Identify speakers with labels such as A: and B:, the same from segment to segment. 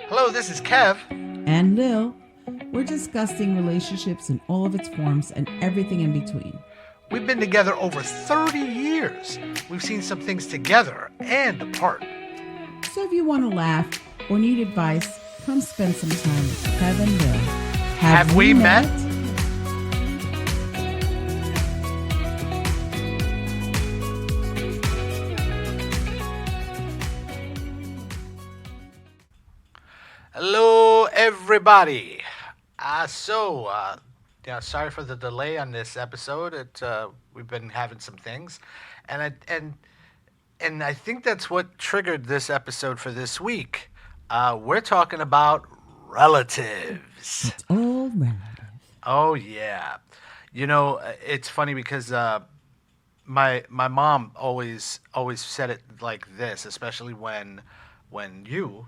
A: Hello, this is Kev.
B: And Lil. We're discussing relationships in all of its forms and everything in between.
A: We've been together over 30 years. We've seen some things together and apart.
B: So if you want to laugh or need advice, come spend some time with Kev and Lil.
A: Have we met? Hello, everybody. Sorry for the delay on this episode. We've been having some things, and I think that's what triggered this episode for this week. We're talking about relatives.
B: It's all relative.
A: Oh yeah, it's funny because my mom always said it like this, especially when you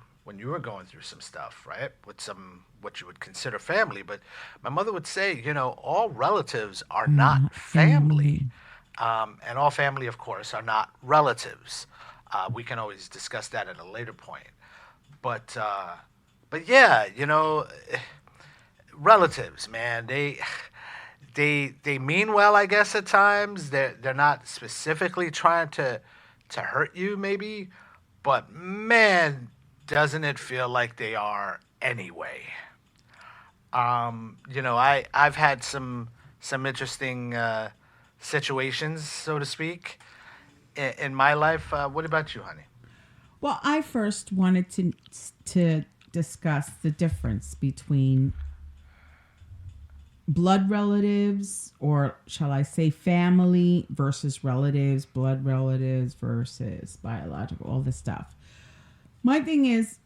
A: were going through some stuff, right? With some what you would consider family, but my mother would say, all relatives are not family, and all family, of course, are not relatives. We can always discuss that at a later point, but yeah, relatives, man, they mean well, I guess at times. They're not specifically trying to hurt you, maybe, but man, doesn't it feel like they are anyway? I've had some interesting situations, so to speak, in my life. What about you, honey?
B: Well, I first wanted to discuss the difference between blood relatives, or shall I say family, versus relatives, blood relatives versus biological, all this stuff. My thing is,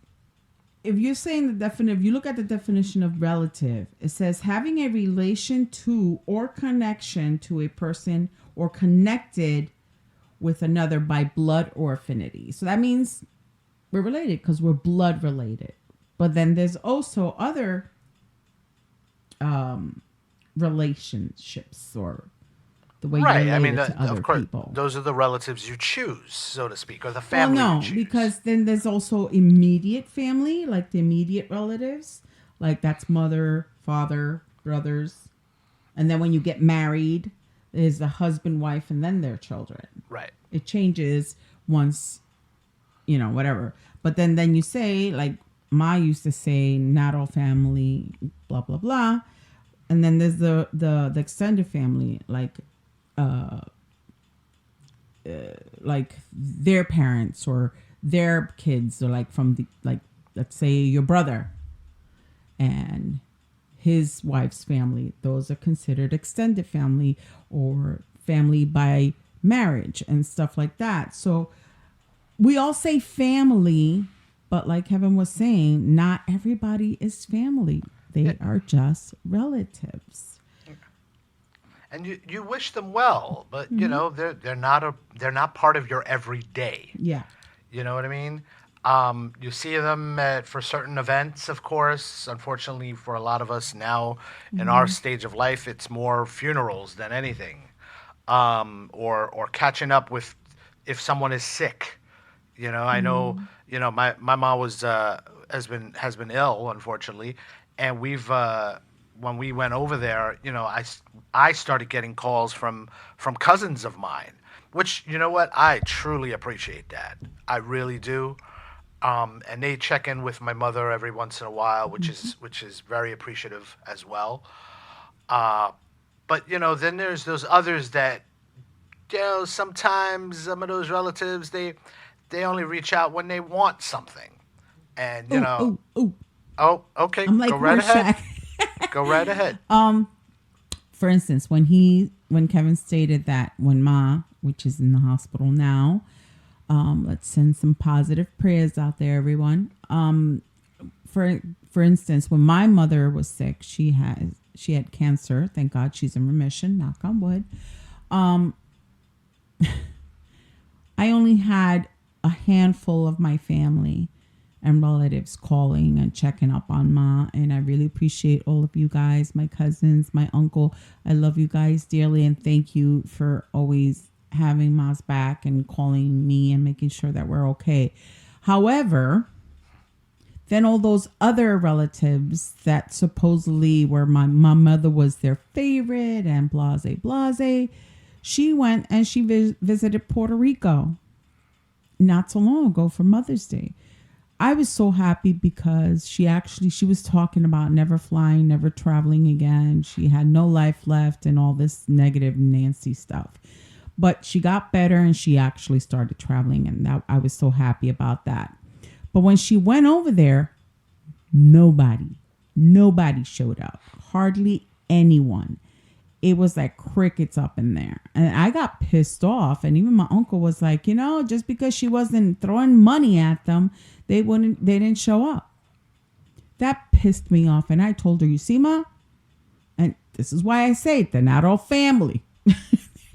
B: if you're saying if you look at the definition of relative, it says having a relation to or connection to a person or connected with another by blood or affinity. So that means we're related because we're blood related. But then there's also other relationships, or the way
A: Right.
B: you're
A: I mean,
B: related to other
A: of course,
B: people.
A: those are the relatives you choose, so to speak, or the family
B: Well, no,
A: you choose.
B: because then there's also immediate family, like the immediate relatives, like that's mother, father, brothers, and then when you get married, there's the husband, wife, and then their children.
A: Right.
B: It changes once, whatever. But then you say, like Ma used to say, not all family, blah blah blah, and then there's the extended family, like their parents or their kids, or like from the, like, let's say your brother and his wife's family. Those are considered extended family or family by marriage and stuff like that. So we all say family, but like Kevin was saying, not everybody is family. They are just relatives.
A: And you wish them well, but they're not part of your everyday.
B: Yeah.
A: You know what I mean? You see them for certain events, of course. Unfortunately, for a lot of us now in our stage of life, it's more funerals than anything, or catching up with if someone is sick. I know. My mom has been ill, unfortunately, and we've. When we went over there, I started getting calls from cousins of mine, which, you know what, I truly appreciate that. I really do. And they check in with my mother every once in a while, which is very appreciative as well. But then there's those others that, sometimes some of those relatives, they only reach out when they want something, and Oh, okay.
B: I'm like,
A: go right ahead.
B: Rorschach.
A: Go right ahead.
B: For instance, when Kevin stated that when Ma, which is in the hospital now, let's send some positive prayers out there, everyone. For instance, when my mother was sick, she had cancer. Thank God she's in remission. Knock on wood. I only had a handful of my family and relatives calling and checking up on Ma, and I really appreciate all of you guys, my cousins, my uncle. I love you guys dearly, and thank you for always having Ma's back and calling me and making sure that we're okay. However, Then all those other relatives that supposedly were my mother was their favorite and blase blase. She went and she visited Puerto Rico not so long ago for Mother's Day. I was so happy because she was talking about never flying, never traveling again. She had no life left and all this negative Nancy stuff. But she got better and she actually started traveling, and that I was so happy about that. But when she went over there, nobody showed up. Hardly anyone. It was like crickets up in there. And I got pissed off. And even my uncle was like, just because she wasn't throwing money at them, they didn't show up. That pissed me off. And I told her, you see, Ma? And this is why I say they're not all family.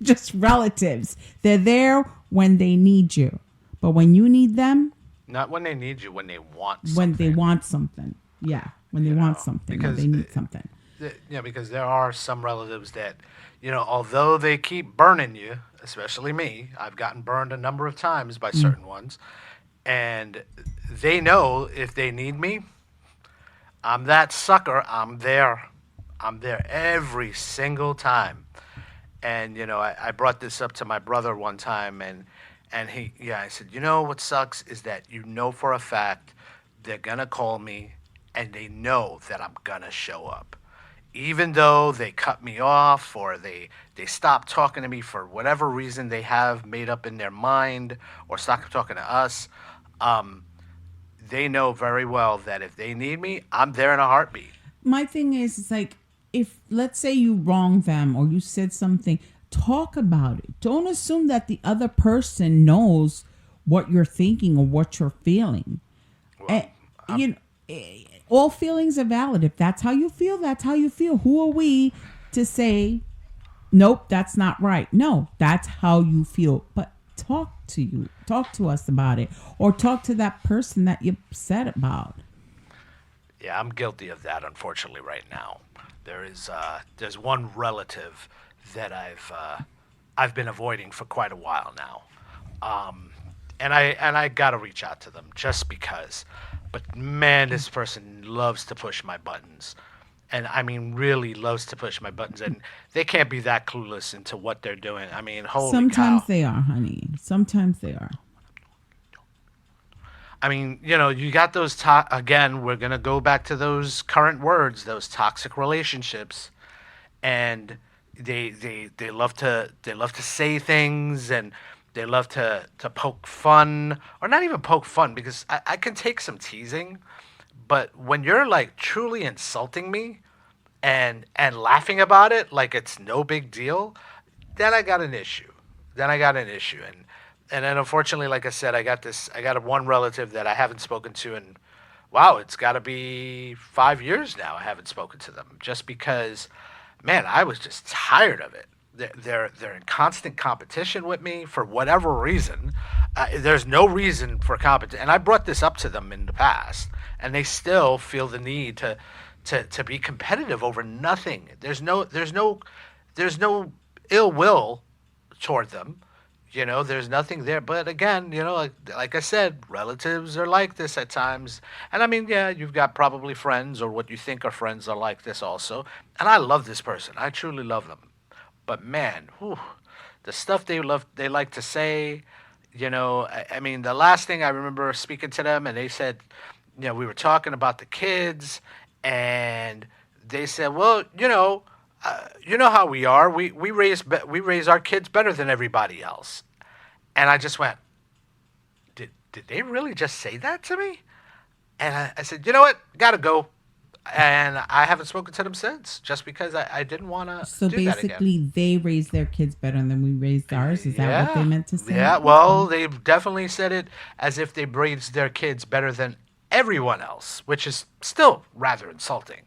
B: Just relatives. They're there when they need you. But when you need them,
A: Not when they need you, when they want
B: when
A: something.
B: they want something. Yeah, when they want something, when
A: Because
B: they need something.
A: because there are some relatives that, although they keep burning you, especially me, I've gotten burned a number of times by certain ones, and they know if they need me, I'm that sucker. I'm there. I'm there every single time. And I brought this up to my brother one time, and I said, what sucks is that for a fact they're gonna call me, and they know that I'm gonna show up, even though they cut me off or they stop talking to me for whatever reason they have made up in their mind, or stop talking to us. Um, they know very well that if they need me, I'm there in a heartbeat.
B: My thing is, it's like, if let's say you wronged them or you said something, talk about it. Don't assume that the other person knows what you're thinking or what you're feeling.
A: Well,
B: You know, all feelings are valid. If that's how you feel, that's how you feel. Who are we to say, nope, that's not right? No, that's how you feel. But talk to us about it, or talk to that person that you're upset about.
A: yeah, I'm guilty of that, unfortunately, right now. There's one relative that I've been avoiding for quite a while now, and I gotta reach out to them just because. But man, this person loves to push my buttons, and I mean really loves to push my buttons, and they can't be that clueless into what they're doing. I mean, holy
B: Sometimes
A: cow!
B: they are, honey. Sometimes they are.
A: I mean, you got those again. We're gonna go back to those current words, those toxic relationships, and they love to say things, and they love to poke fun, or not even poke fun, because I can take some teasing, but when you're like truly insulting me and laughing about it like it's no big deal, then I got an issue. And then unfortunately, like I said, I got a one relative that I haven't spoken to in, wow, it's got to be 5 years now. I haven't spoken to them just because, man, I was just tired of it. They're in constant competition with me for whatever reason. There's no reason for competition, and I brought this up to them in the past, and they still feel the need to be competitive over nothing. There's no ill will toward them. There's nothing there. But again, like I said, relatives are like this at times. And I mean, yeah, you've got probably friends, or what you think are friends, are like this also. And I love this person. I truly love them. But man, whew, the stuff they like to say, I mean, the last thing I remember speaking to them, and they said, we were talking about the kids, and they said, well, how we are. We raise our kids better than everybody else. And I just went, did they really just say that to me? And I said, you know what, gotta go. And I haven't spoken to them since, just because I didn't want to
B: So
A: do that again.
B: basically, they raise their kids better than we raised ours. Is that what they
A: Yeah,
B: meant to say?
A: yeah.
B: Okay.
A: Well, they've definitely said it as if they raised their kids better than everyone else, which is still rather insulting.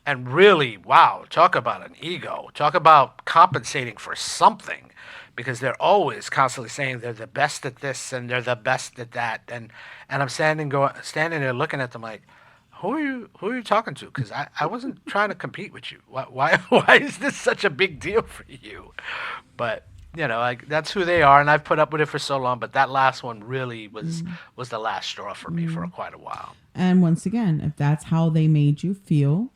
A: And really, wow, talk about an ego. Talk about compensating for something, because they're always constantly saying they're the best at this and they're the best at that. And I'm standing there looking at them like, who are you talking to? Because I wasn't trying to compete with you. Why why is this such a big deal for you? But that's who they are, and I've put up with it for so long. But that last one really
B: Mm,
A: was the last straw for me for
B: mm.
A: quite a while.
B: And once again, if that's how they made you feel,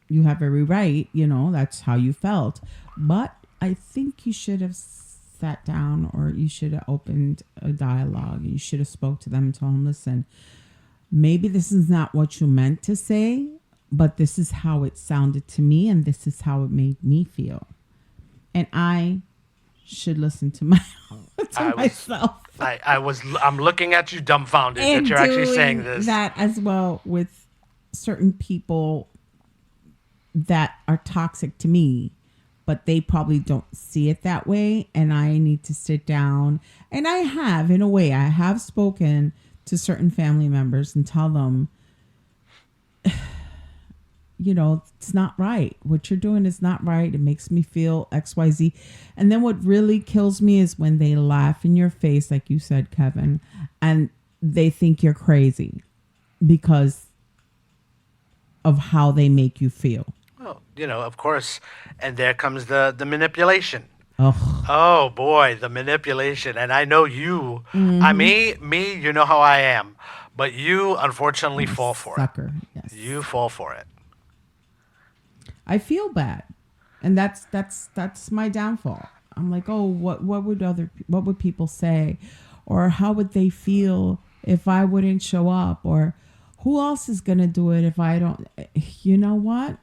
B: you have every right, that's how you felt. But I think you should have sat down, or you should have opened a dialogue. You should have spoke to them and told them, listen, maybe this is not what you meant to say, but this is how it sounded to me, and this is how it made me feel. And I should listen to my to
A: I was
B: myself.
A: I'm looking at you dumbfounded that
B: And
A: you're actually saying
B: doing
A: this.
B: that as well with certain people that are toxic to me, but they probably don't see it that way. And I need to sit down. And I have, in a way, I have spoken to certain family members and tell them, it's not right. What you're doing is not right. It makes me feel XYZ. And then what really kills me is when they laugh in your face, like you said, Kevin, and they think you're crazy because of how they make you feel.
A: Well, of course, and there comes the manipulation.
B: Oh,
A: Oh boy, the manipulation. And I know you. I
B: mm-hmm.
A: me, you know how I am, but you unfortunately
B: I'm a
A: fall for it.
B: sucker.
A: You
B: Yes.
A: fall for it.
B: I feel bad. And that's my downfall. I'm like, oh, what would people say, or how would they feel if I wouldn't show up, or who else is gonna do it if I don't? You know what?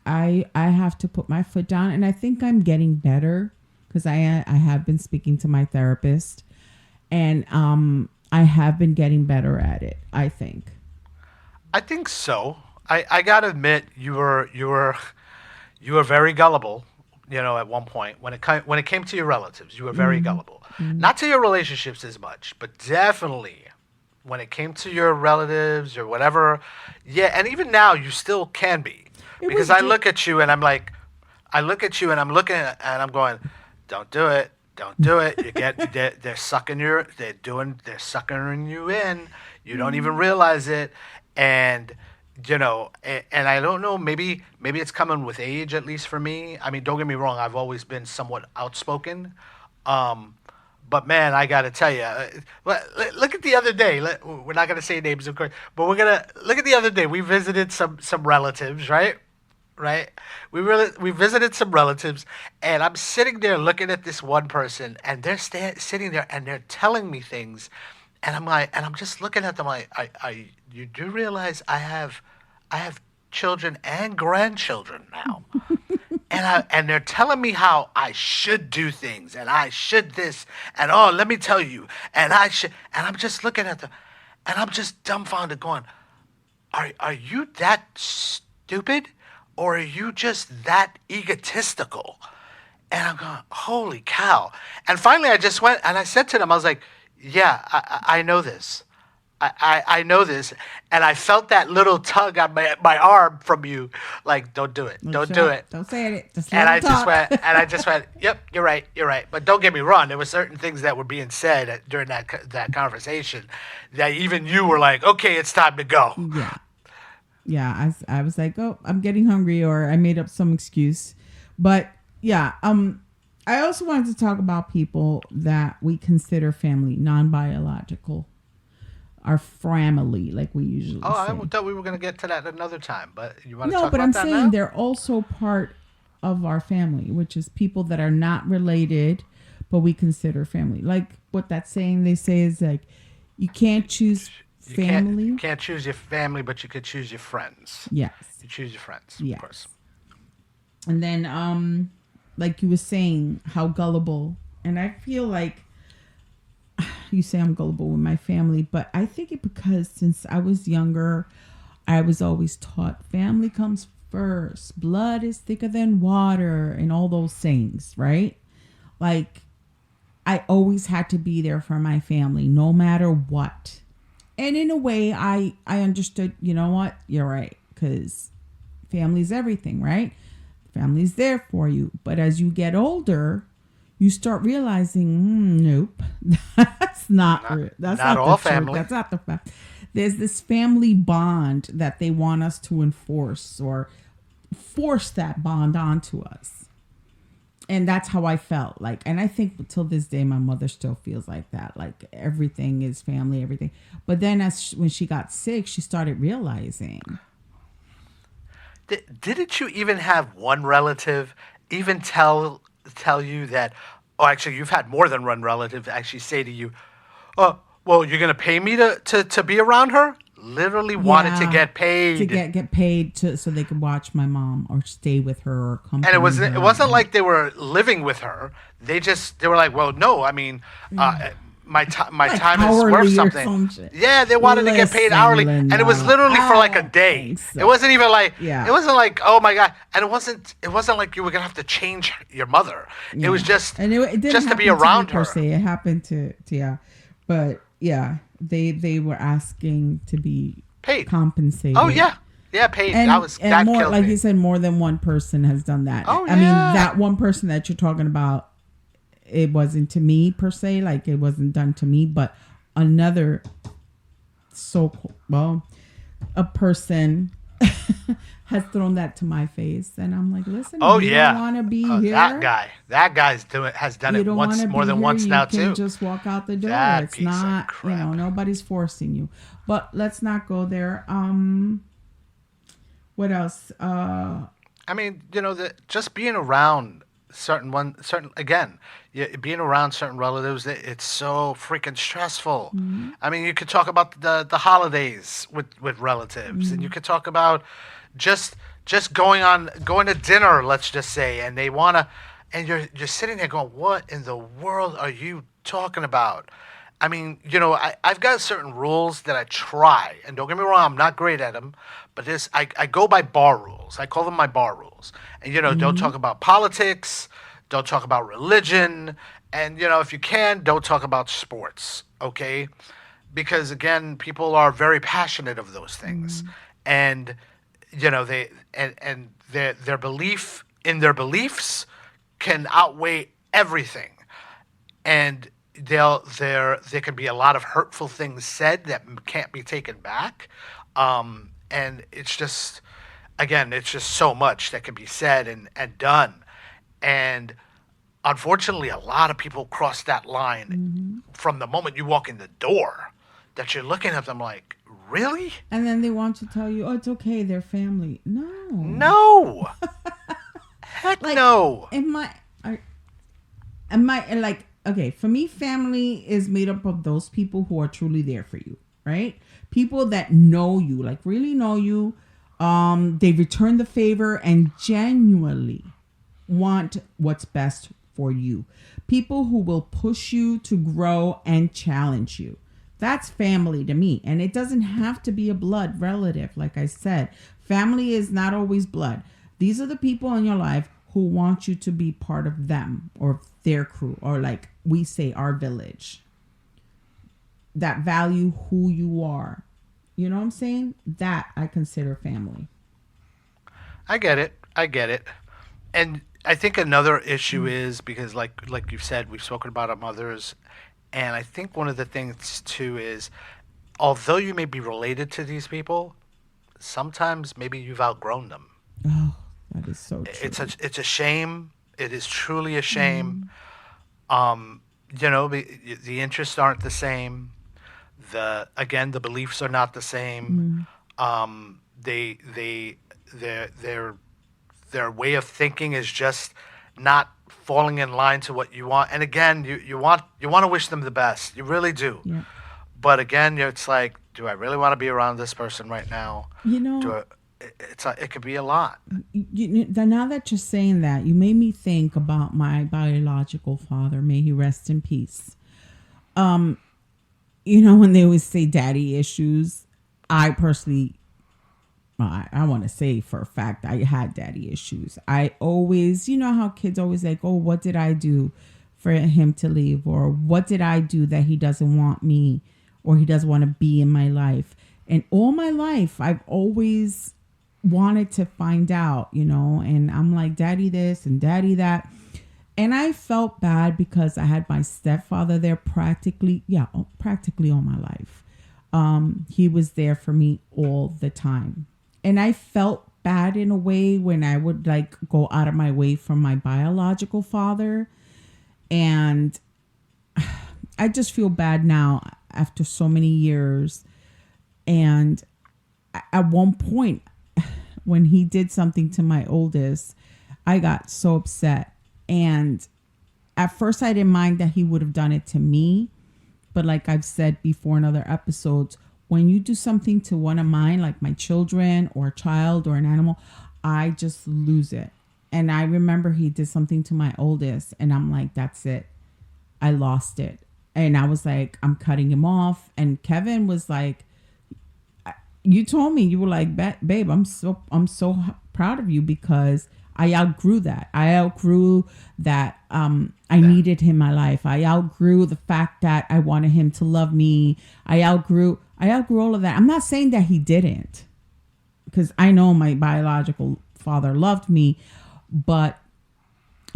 B: I have to put my foot down, and I think I'm getting better because I have been speaking to my therapist, and I have been getting better at it. I think.
A: I think so. I gotta admit, you were very gullible. At one point when it came to your relatives, you were very
B: Mm,
A: gullible.
B: mm.
A: Not to your relationships as much, but definitely when it came to your relatives or whatever. Yeah, and even now you still can be,
B: It
A: because
B: was
A: I
B: just
A: look at you and I'm like, I look at you and I'm looking at, and I'm going, don't do it. Don't do it. They're sucking they're sucking you in. You don't even realize it. And and I don't know, maybe it's coming with age, at least for me. I mean, don't get me wrong, I've always been somewhat outspoken. Um but man, I gotta tell you, look at the other day. We're not gonna say names, of course, but we're gonna look at the other day. We visited some relatives, right? Right? We visited some relatives, and I'm sitting there looking at this one person, and they're sitting there, and they're telling me things, and I'm just looking at them like, you do realize I have children and grandchildren now, and they're telling me how I should do things, and I should this, and oh, let me tell you, and I should, and I'm just looking at them, and I'm just dumbfounded, going, are you that stupid, or are you just that egotistical? And I'm going, holy cow. And finally I just went and I said to them, I was like, yeah, I know this. I know this. And I felt that little tug on my arm from you, like, don't do it.
B: Don't
A: Don't
B: shut
A: do
B: up.
A: it.
B: Don't say it. Just let
A: And
B: them talk.
A: I just went, yep, you're right. But don't get me wrong, there were certain things that were being said during that conversation that even you were like, okay, it's time to go.
B: Yeah. Yeah, I was like, oh, I'm getting hungry, or I made up some excuse. But yeah, I also wanted to talk about people that we consider family, non-biological, our family, like we usually
A: Oh, I
B: say.
A: thought we were going to get to that another time, but you want to
B: No,
A: talk
B: but I'm
A: about that
B: saying
A: now?
B: they're also part of our family, which is people that are not related, but we consider family. Like what that saying they say is like, you can't choose
A: You
B: family.
A: can't choose your family, but you could choose your friends.
B: Yes.
A: You choose your friends, of course.
B: Yes. And then like you were saying, how gullible. And I feel like you say I'm gullible with my family, but I think it because since I was younger, I was always taught family comes first, blood is thicker than water, and all those sayings, right? Like I always had to be there for my family no matter what. And in a way, I understood, you know what? You're right, cuz family's everything, right? Family's there for you. But as you get older, you start realizing, nope, that's
A: Not
B: not the
A: all
B: truth.
A: family.
B: That's not the fact. There's this family bond that they want us to enforce, or force that bond onto us. And that's how I felt. Like, and I think till this day, my mother still feels like that. Like everything is family, everything. But then, when she got sick, she started realizing.
A: Didn't you even have one relative even tell you that? Oh, actually, you've had more than one relative actually say to you, "Oh, well, you're gonna pay me to be around her." Literally wanted to
B: Yeah,
A: get
B: to
A: paid,
B: get paid to so they could watch my mom or stay with her or
A: and
B: accompany
A: it
B: her.
A: wasn't
B: And
A: like they were living with her. They were like, "Well, no, I mean, my
B: like
A: time is worth
B: hourly or
A: something."
B: some shit.
A: Yeah, they wanted to get paid
B: Listen,
A: hourly, and it was
B: Linda,
A: literally for
B: I
A: like a
B: don't
A: day.
B: think
A: It
B: so.
A: wasn't even like it
B: Yeah,
A: wasn't like, oh my god, and it wasn't like you were gonna have to change your mother. It was
B: yeah. And it didn't
A: just to be
B: happen to me
A: around
B: per
A: her.
B: se. It happened to yeah, but yeah, they were asking to be
A: Paid. Oh
B: compensated.
A: yeah, yeah, paid.
B: And
A: That
B: more,
A: killed
B: like
A: me.
B: you said, more than one person has done that.
A: Oh
B: I mean,
A: yeah.
B: that one person that you're talking about, it wasn't to me per se, like it wasn't done to me, but another, so well, a person has thrown that to my face, and I'm like, listen, if
A: Oh
B: you don't
A: yeah.
B: want to be
A: That
B: here,
A: guy. Has done
B: you
A: it
B: don't want
A: once,
B: to
A: more
B: be
A: than
B: here,
A: once
B: you
A: now
B: can
A: too.
B: just walk out the door.
A: That
B: It's
A: piece of
B: not,
A: crap.
B: nobody's forcing you. But let's not go there. What else?
A: I mean, just being around certain again, being around certain relatives, it's so freaking stressful.
B: Mhm.
A: I mean, you could talk about the holidays with relatives, and you
B: Mhm.
A: could talk about just going to dinner, let's just say, and they wanna, and you're sitting there going, what in the world are you talking about? I mean, I've got certain rules that I try, and don't get me wrong, I'm not great at them, but I go by bar rules. I call them my bar rules. And, don't
B: Mhm.
A: talk about politics, don't talk about religion, and, if you can, don't talk about sports, okay? Because, again, people are very passionate of those things.
B: Mhm.
A: And, and their belief in their beliefs can outweigh everything, and there can be a lot of hurtful things said that can't be taken back, and it's just, again, it's just so much that can be said and done, and unfortunately a lot of people cross that line
B: Mhm.
A: from the moment you walk in the door, that you're looking at them like, really?
B: And then they want to tell you, oh, it's okay, they're family. No.
A: No. Heck
B: Like,
A: no.
B: in my, I, am I like, okay, for me, family is made up of those people who are truly there for you, right? People that know you, like really know you. They return the favor and genuinely want what's best for you. People who will push you to grow and challenge you. That's family to me. And it doesn't have to be a blood relative. Like I said, family is not always blood. These are the people in your life who want you to be part of them or their crew, or like we say, our village, that value who you are. You know what I'm saying? That I consider family.
A: I get it. I get it. And I think another issue is because, like you've said, we've spoken about our mothers, and I think one of the things too is, although you may be related to these people, sometimes maybe you've outgrown them.
B: Oh, that is so true.
A: It's a shame. It is truly a shame.
B: Mm,
A: Um, the interests aren't the same. The beliefs are not the same.
B: mm,
A: They their way of thinking is just not falling in line to what you want. And again, you want to wish them the best. You really do.
B: yeah.
A: But again, it's like, do I really want to be around this person right now?
B: You
A: Do
B: know,
A: I, it could be a lot.
B: now that you're saying that, you made me think about my biological father. May he rest in peace. Um, when they always say daddy issues, I personally, I want to say for a fact, I had daddy issues. I always, how kids always like, oh, what did I do for him to leave? Or what did I do that he doesn't want me, or he doesn't want to be in my life? And all my life, I've always wanted to find out, and I'm like, daddy this and daddy that. And I felt bad because I had my stepfather there practically all my life. He was there for me all the time. And I felt bad in a way when I would like go out of my way for my biological father. And I just feel bad now after so many years. And at one point, when he did something to my oldest, I got so upset. And at first, I didn't mind that he would have done it to me. But like I've said before in other episodes, when you do something to one of mine, like my children or a child or an animal, I just lose it. And I remember he did something to my oldest, and I'm like, that's it. I lost it. And I was like, I'm cutting him off. And Kevin was like, you told me, you were like, babe, I'm so proud of you because I outgrew that. I outgrew that. I needed him in my life. I outgrew the fact that I wanted him to love me. I outgrew all of that. I'm not saying that he didn't, because I know my biological father loved me, but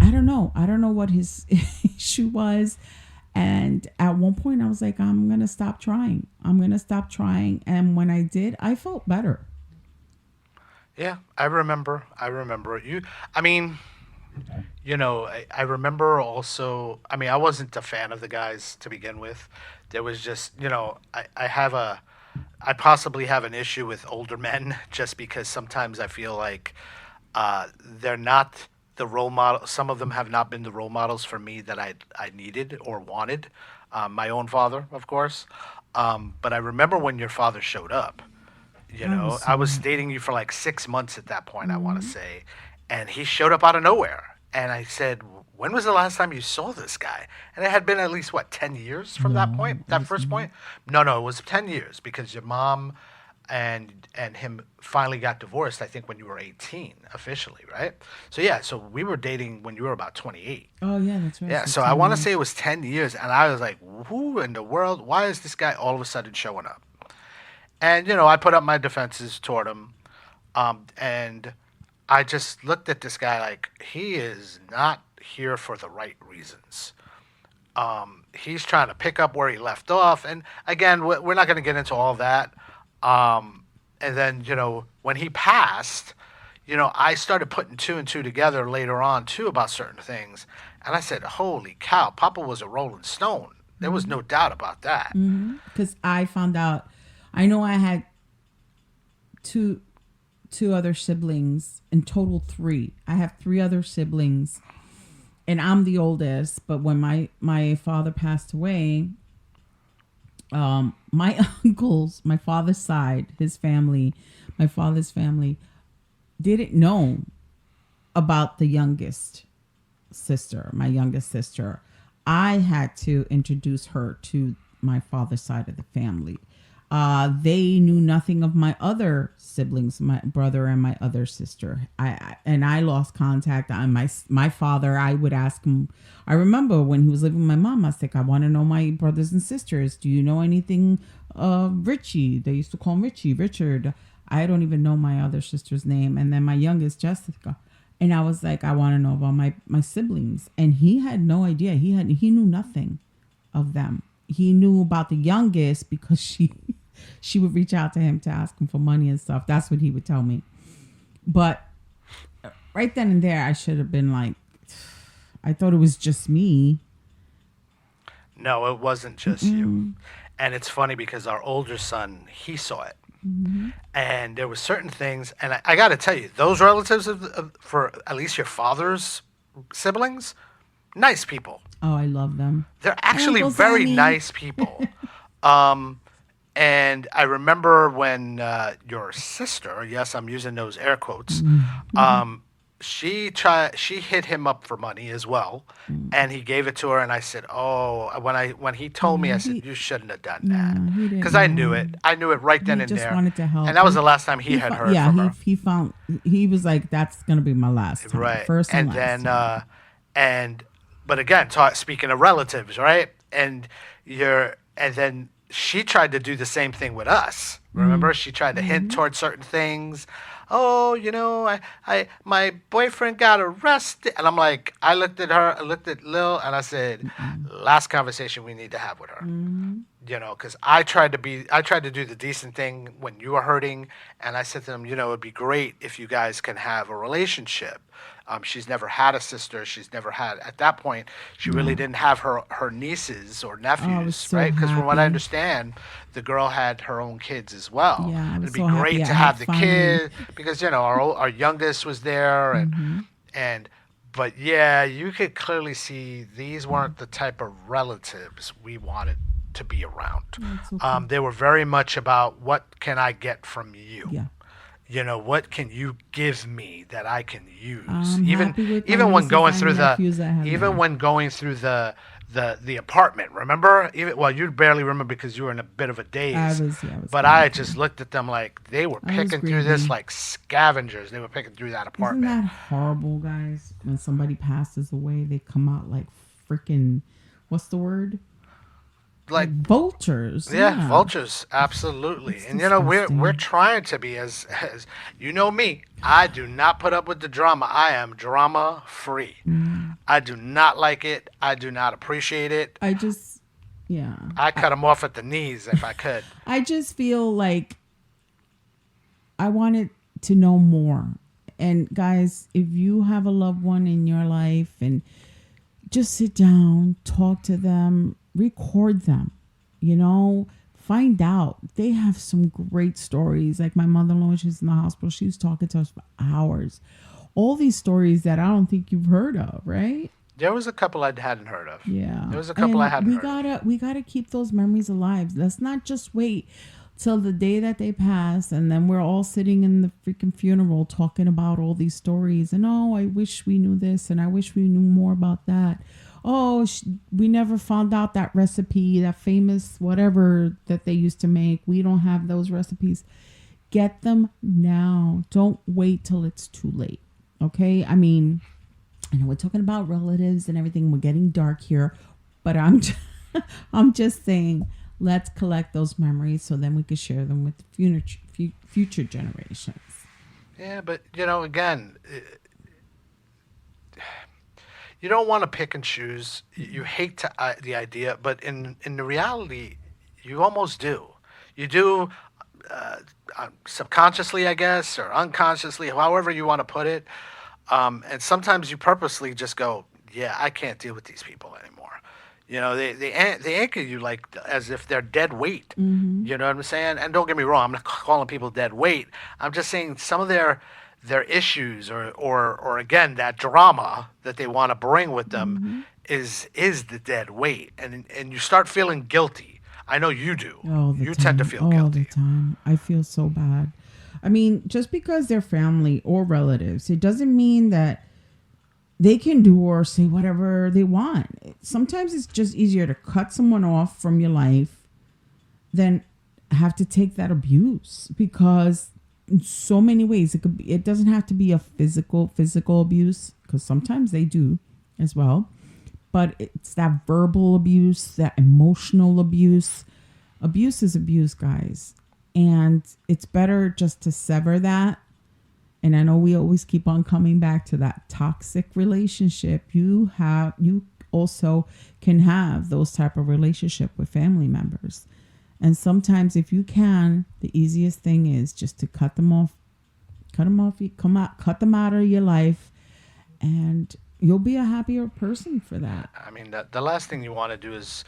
B: I don't know. I don't know what his issue was. And at one point, I was like, I'm going to stop trying. I'm going to stop trying. And when I did, I felt better.
A: Yeah, I remember. I remember you. I mean, I remember also. I mean, I wasn't a fan of the guys to begin with. There was just, I possibly have an issue with older men just because sometimes I feel like they're not the role model. Some of them have not been the role models for me that I needed or wanted. My own father, of course. But I remember when your father showed up.
B: I was
A: I
B: so
A: was
B: happy.
A: dating you for like 6 months at that point, I want to say. And he showed up out of nowhere. And I said, when was the last time you saw this guy? And it had been at least, what, 10 years from that
B: No,
A: point,
B: it
A: that
B: was
A: first
B: more.
A: point? No, it was 10 years because your mom and him finally got divorced, I think, when you were 18, officially, right? So, yeah, so we were dating when you were about 28.
B: Oh, yeah, that's right.
A: Yeah,
B: So
A: so I
B: 10
A: want to say
B: years.
A: it was 10 years. And I was like, who in the world? Why is this guy all of a sudden showing up? And, I put up my defenses toward him. And I just looked at this guy like he is not here for the right reasons. He's trying to pick up where he left off. And again, we're not going to get into all that. And then, when he passed, I started putting two and two together later on, too, about certain things. And I said, holy cow, Papa was a rolling stone. There was no doubt about that.
B: Because I found out, I know I had two two other siblings, in total three. I have three other siblings, and I'm the oldest. But when my father passed away, my uncles, my father's side, his family, my father's family, didn't know about the youngest sister, my youngest sister. I had to introduce her to my father's side of the family. They knew nothing of my other siblings, my brother and my other sister. I lost contact. My father. I would ask him. I remember when he was living with my mom. I was like, I want to know my brothers and sisters. Do you know anything of Richie? They used to call him Richie, Richard. I don't even know my other sister's name. And then my youngest, Jessica. And I was like, I want to know about my siblings. And he had no idea. He knew nothing of them. He knew about the youngest because she would reach out to him to ask him for money and stuff. That's what he would tell me. But right then and there, I should have been like, I thought it was just me.
A: No, it wasn't just you.
B: Mm-mm.
A: And it's funny because our older son, he saw it.
B: Mm-hmm.
A: And there were certain things, and I got to tell you, those relatives for at least your father's siblings, nice people.
B: Oh, I love them.
A: They're
B: Hi,
A: actually
B: Uncle
A: very
B: Sammy.
A: nice people. Um, and I remember when your sister, yes, I'm using those air quotes,
B: Mm-hmm.
A: um, she hit him up for money as well, and he gave it to her. And I said, "Oh," when he told me, I
B: Yeah,
A: said, "You shouldn't have done that,"
B: yeah, he didn't
A: because I knew
B: know.
A: it. I knew it right then
B: He
A: and
B: just
A: there,
B: wanted to
A: and
B: help.
A: that was the last time he had heard
B: Yeah,
A: from her.
B: he found, he was like, that's gonna be my last time,
A: Right.
B: first and
A: And
B: last
A: then,
B: time.
A: and, but again, speaking of relatives, right? And then she tried to do the same thing with us. Remember? She tried to hint
B: Mm-hmm.
A: towards certain things. Oh, my boyfriend got arrested. And I'm like, I looked at her, I looked at Lil, and I said, last conversation we need to have with her. Because I tried to do the decent thing when you were hurting, and I said to them, it'd be great if you guys can have a relationship. She's never had a sister. She's never had, at that point, she really
B: Yeah.
A: didn't have her nieces or
B: Oh, I was
A: nephews,
B: so
A: right? Because from what I
B: happy.
A: understand, the girl had her own kids as well.
B: Yeah, I was
A: It'd be
B: so happy
A: great
B: I
A: to
B: had
A: have the
B: finally.
A: kid because our youngest was there,
B: Hmm.
A: and but yeah, you could clearly see these weren't the type of relatives we wanted to be around.
B: That's okay.
A: They were very much about what can I get from you.
B: Yeah.
A: What can you give me that I can use?
B: I'm
A: Even
B: happy with my
A: even when
B: nieces
A: going
B: and
A: through the
B: nephews I have
A: even
B: now.
A: when going through the apartment. Remember? Even well, you barely remember because you were in a bit of a daze.
B: Yeah, I was
A: But
B: going
A: I just
B: through.
A: looked at them like they were
B: I was
A: picking through this
B: grieving.
A: like scavengers. They were picking through that
B: Isn't
A: apartment.
B: that horrible, guys? When somebody passes away, they come out like freaking, what's the word? Like
A: Like
B: vultures.
A: yeah,
B: Yeah.
A: vultures, absolutely.
B: It's
A: And we're
B: disgusting.
A: trying to be as me. I do not put up with the drama. I am drama free.
B: Mm.
A: I do not like it. I do not appreciate it.
B: I just, yeah.
A: I cut them off at the knees if I could.
B: I just feel like I wanted to know more. And guys, if you have a loved one in your life and just sit down, talk to them, record them, you know, find out. They have some great stories. Like my mother in law, when she was in the hospital, she was talking to us for hours. All these stories that I don't think you've heard of, right?
A: There was a couple I hadn't heard of.
B: Yeah.
A: There was a couple I
B: And
A: hadn't
B: we
A: heard of.
B: gotta we gotta keep those memories alive. Let's not just wait till the day that they pass and then we're all sitting in the freaking funeral talking about all these stories and oh, I wish we knew this and I wish we knew more about that. Oh, we never found out that recipe, that famous whatever that they used to make. We don't have those recipes. Get them now. Don't wait till it's too late. Okay? I mean, I know we're talking about relatives and everything. We're getting dark here, but I'm just saying, let's collect those memories so then we can share them with the future generations.
A: Yeah, but again, you don't want to pick and choose. You hate the idea, but in the reality, you almost do. You do subconsciously, I guess, or unconsciously, however you want to put it. And sometimes you purposely just go, yeah, I can't deal with these people anymore. They anchor you like as if they're dead weight.
B: Mm-hmm.
A: You know what I'm saying? And don't get me wrong, I'm not calling people dead weight. I'm just saying some of their issues or again that drama that they want to bring with them
B: Mm-hmm.
A: is the dead weight, and you start feeling guilty. I know you do.
B: All the
A: You tend to
B: time.
A: feel
B: All the
A: guilty.
B: time. I feel so bad. I mean, just because they're family or relatives, it doesn't mean that they can do or say whatever they want. Sometimes it's just easier to cut someone off from your life than have to take that abuse because in so many ways it doesn't have to be a physical abuse because sometimes they do as well, but it's that verbal abuse, that emotional abuse. Abuse is abuse, guys, and it's better just to sever that. And I know we always keep on coming back to that toxic relationship. You also can have those type of relationship with family members. And sometimes if you can, the easiest thing is just to cut them off. Cut them off, you come out, cut them out of your life and you'll be a happier person for that.
A: I mean, the last thing you want to do is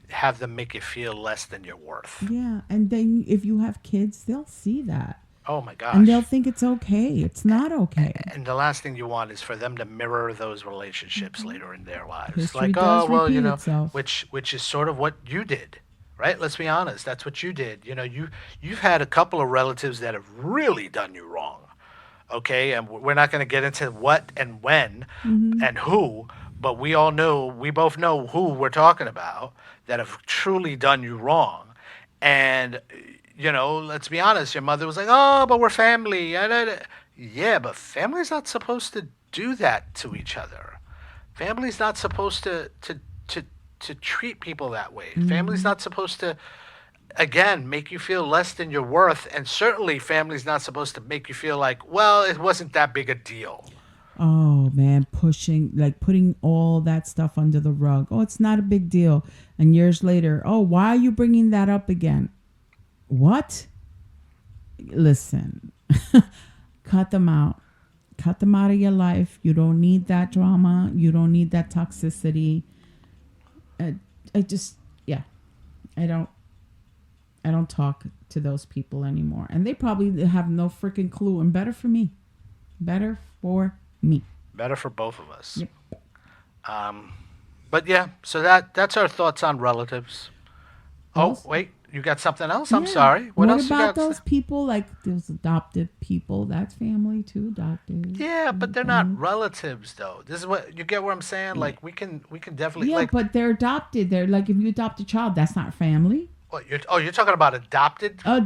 A: have them make you feel less than you're worth.
B: Yeah, and then if you have kids, they'll see that.
A: Oh my
B: And they'll
A: gosh.
B: think it's okay. It's not okay.
A: And the last thing you want is for them to mirror those relationships later in their lives.
B: History
A: Like, oh
B: does
A: well,
B: repeat itself.
A: which is sort of what you did, right? Let's be honest. That's what you did. You've had a couple of relatives that have really done you wrong. Okay, and we're not going to get into what and when
B: Hmm.
A: and who, but we both know who we're talking about that have truly done you wrong. And let's be honest, your mother was like, "Oh, but we're family." Yeah, but family's not supposed to do that to each other. Family's not supposed to to treat people that way. Family's
B: Hmm.
A: not supposed to again make you feel less than your worth, and certainly family's not supposed to make you feel like, well, it wasn't that big a deal.
B: Oh man, putting all that stuff under the rug. Oh, it's not a big deal. And years later, oh, why are you bringing that up again? What? Listen, cut them out. Cut them out of your life. You don't need that drama. You don't need that toxicity. I just, yeah, I don't, I don't talk to those people anymore, and they probably have no freaking clue. And better for me. Better for me.
A: Better for both of us.
B: Yep.
A: But yeah, so that's our thoughts on relatives. Oh,
B: Also,
A: wait, you got something else? I'm
B: yeah.
A: sorry. What
B: What
A: else you
B: about
A: got?
B: those people like those adopted people? That's family too. Adopted.
A: Yeah, but they're not
B: Family.
A: relatives though. This is what you get what I'm saying?
B: Yeah.
A: Like we can definitely
B: Yeah,
A: like
B: but they're adopted. They're like if you adopt a child, that's not family.
A: what you're talking about adopted family?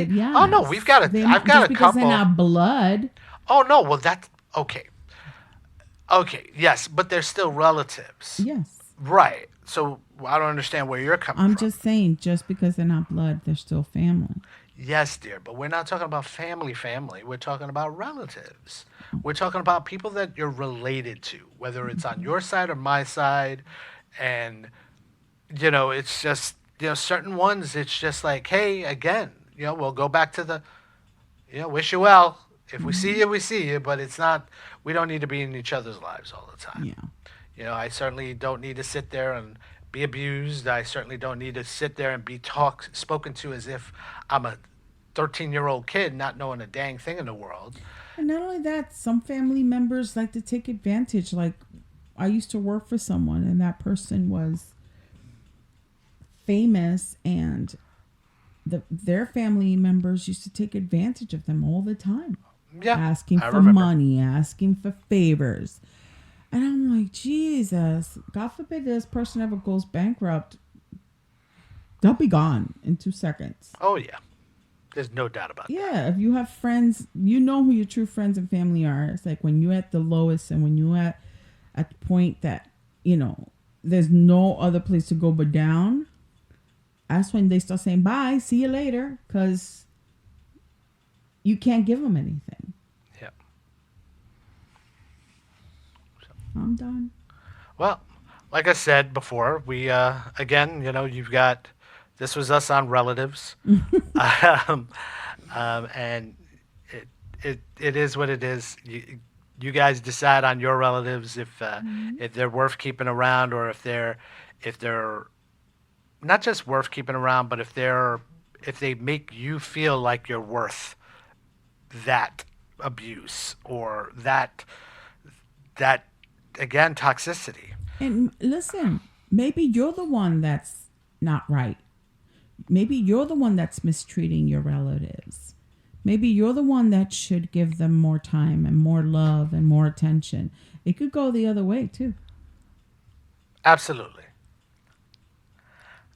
B: Adopted,
A: Oh no,
B: yes. They're
A: I've
B: not
A: got
B: just
A: a
B: because they're
A: couple.
B: not blood.
A: Oh no, well that's okay. Okay, yes, but they're still relatives.
B: Yes.
A: Right. So I don't understand where you're coming
B: I'm
A: from.
B: just saying, just because they're not blood, they're still family.
A: Yes, dear, but we're not talking about family. We're talking about relatives. We're talking about people that you're related to, whether it's on your side or my side. And, it's just, certain ones, it's just like, hey, again, we'll go back to the, wish you well. If we see
B: Hmm.
A: you, we see you, but it's not, we don't need to be in each other's lives all the time.
B: Yeah.
A: I certainly don't need to sit there and be abused. I certainly don't need to sit there and be spoken to as if I'm a 13-year-old kid not knowing a dang thing in the world.
B: And not only that, some family members like to take advantage. Like, I used to work for someone, and that person was famous, and their family members used to take advantage of them all the time,
A: Yeah,
B: asking
A: I
B: for
A: remember.
B: money, asking for favors. And I'm like, Jesus, God forbid this person ever goes bankrupt. They'll be gone in 2 seconds.
A: Oh yeah, there's no doubt about that.
B: Yeah, if you have friends, you know who your true friends and family are. It's like when you're at the lowest and when you're at the point that, there's no other place to go but down. That's when they start saying, bye, see you later, because you can't give them anything.
A: Yeah.
B: I'm done.
A: Well, like I said before, we again, you've got this was us on relatives, um, and it is what it is. You guys decide on your relatives if they're worth keeping around or if they're not just worth keeping around, but if they make you feel like you're worth that abuse or that again toxicity.
B: And listen, maybe you're the one that's not right. Maybe you're the one that's mistreating your relatives. Maybe you're the one that should give them more time and more love and more attention. It could go the other way too.
A: Absolutely.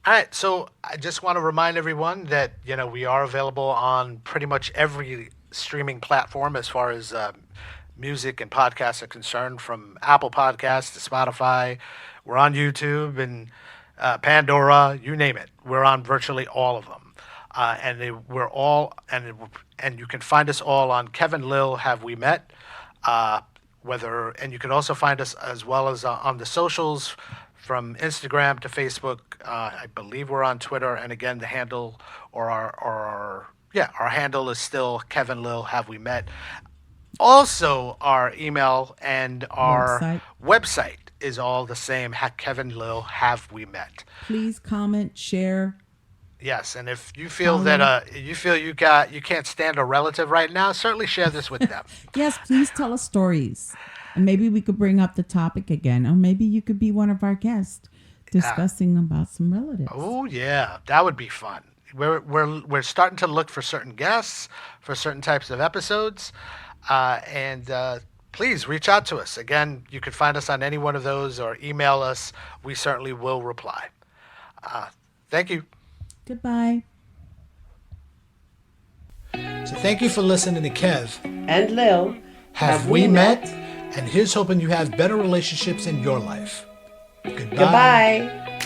A: All right, so I just want to remind everyone that we are available on pretty much every streaming platform as far as music and podcasts are concerned, from Apple Podcasts to Spotify. We're on YouTube and Pandora, you name it. We're on virtually all of them, we're all and you can find us all on Kevin Lil Have We Met. And you can also find us as well as on the socials from Instagram to Facebook. I believe we're on Twitter, and again, the handle our handle is still Kevin Lil Have We Met. Also, our email and our
B: Website.
A: website is all the same. Kevin Lil Have We Met.
B: Please comment, share,
A: Yes, and if you feel that
B: follow.
A: you can't stand a relative right now, certainly share this with them.
B: Yes, please tell us stories. And maybe we could bring up the topic again. Or maybe you could be one of our guests
A: Uh,
B: discussing about some relatives.
A: oh yeah, that would be fun. We're starting to look for certain guests for certain types of episodes, and please reach out to us. Again, you can find us on any one of those or email us. We certainly will reply. Uh, Thank you.
B: Goodbye.
A: So thank you for listening to Kev.
C: And Lil,
A: Have we met? And here's hoping you have better relationships in your life. Goodbye.
C: Goodbye.